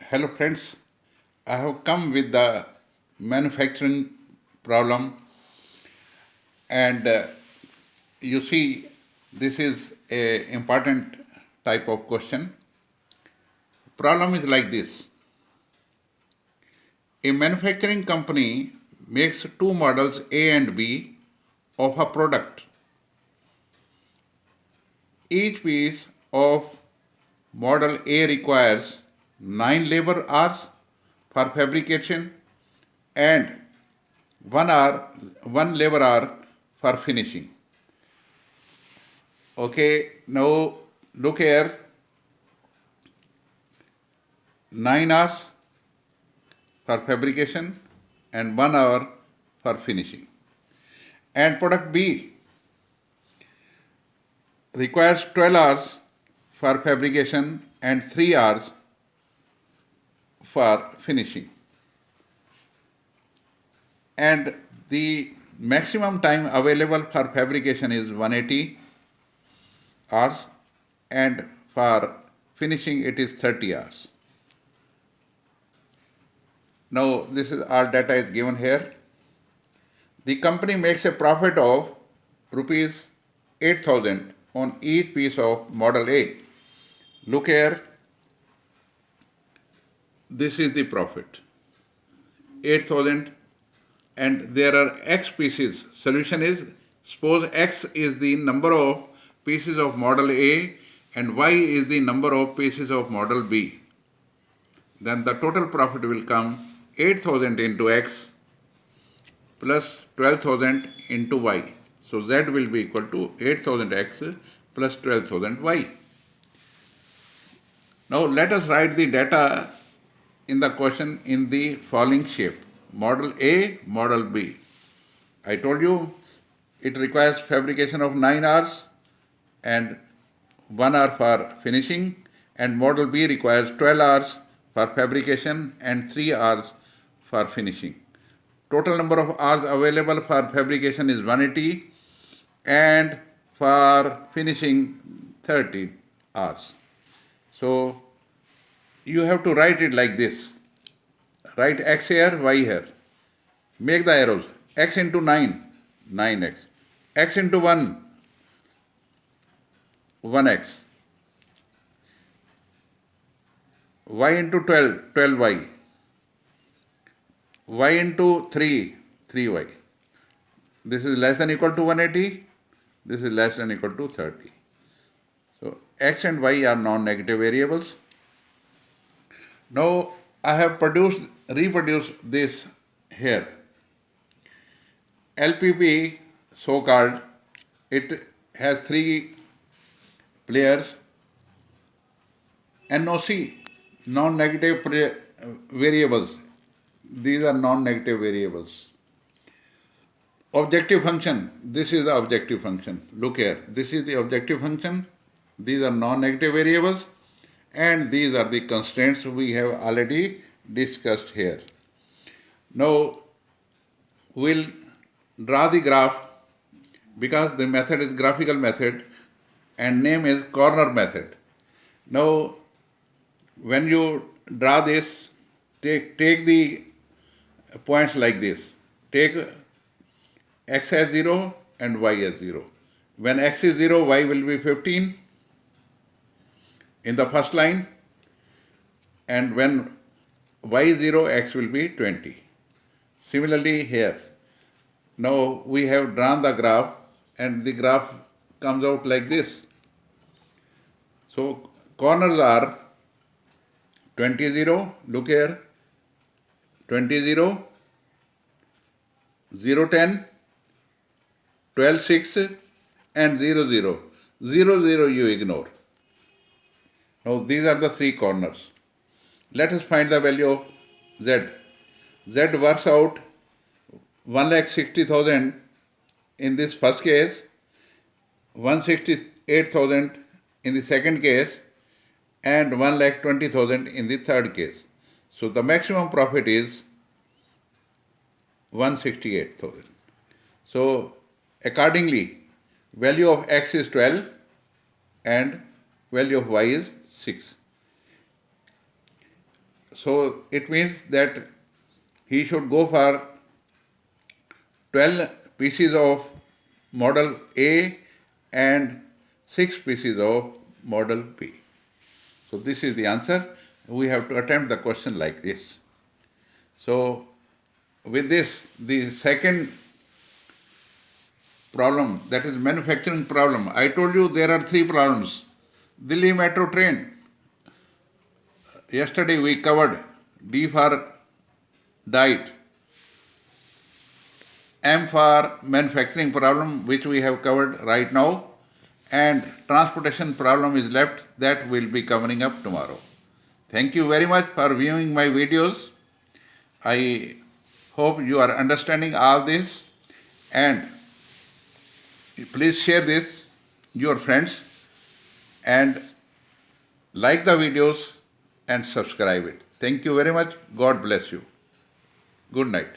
Hello friends, I have come with the manufacturing problem and you see this is a important type of question. Problem is like this. A manufacturing company makes two models A and B of a product. Each piece of model A requires 9 labor hours for fabrication and 1 labor hour for finishing. Okay, now look here, 9 hours for fabrication and 1 hour for finishing. And product B requires 12 hours for fabrication and 3 hours for finishing. And the maximum time available for fabrication is 180 hours and for finishing it is 30 hours. Now this is all data is given here. The company makes a profit of rupees 8,000 on each piece of model A. Look here, this is the profit 8,000 and there are X pieces. Solution is, suppose X is the number of pieces of model A and Y is the number of pieces of model B. Then the total profit will come 8,000 into X plus 12,000 into Y. So Z will be equal to 8,000 X plus 12,000 Y. Now let us write the data in the question in the following shape. Model A, model B. I told you it requires fabrication of 9 hours and 1 hour for finishing, and model B requires 12 hours for fabrication and 3 hours for finishing. Total number of hours available for fabrication is 180 and for finishing 30 hours. So you have to write it like this. Write X here, Y here. Make the arrows. X into 9, 9x. X into 1, 1x. Y into 12, 12y. Y into 3, 3y. This is less than equal to 180. This is less than equal to 30. So x and y are non-negative variables. Now I have reproduced this here. LPP, so-called, it has 3 players. NOC, non-negative variables. These are non-negative variables. Objective function, this is the objective function. Look here, this is the objective function. These are non-negative variables and these are the constraints we have already discussed here. Now we'll draw the graph because the method is graphical method and name is corner method. Now when you draw this, take the points like this. Take x as 0 and y as 0. When x is 0, y will be 15 in the first line, and when y is 0, x will be 20. Similarly here. Now we have drawn the graph and the graph comes out like this. So corners are 20, 0, look here, 20, 0, 0, 10, 12, 6 and 0, 0. 0, 0 you ignore. Now these are the 3 corners. Let us find the value of Z. Z works out 1,60,000 in this first case, 168,000 in the second case and 1,20,000 in the third case. So the maximum profit is 168,000. So accordingly, value of x is 12 and value of y is 6. So it means that he should go for 12 pieces of model A and 6 pieces of model B. So this is the answer. We have to attempt the question like this. So with this, the second problem, that is manufacturing problem. I told you there are 3 problems. Delhi metro train. Yesterday we covered D for diet, M for manufacturing problem, which we have covered right now, and transportation problem is left, that will be covering up tomorrow. Thank you very much for viewing my videos. I hope you are understanding all this, and please share this your friends and like the videos and subscribe it. Thank you very much. God bless you. Good night.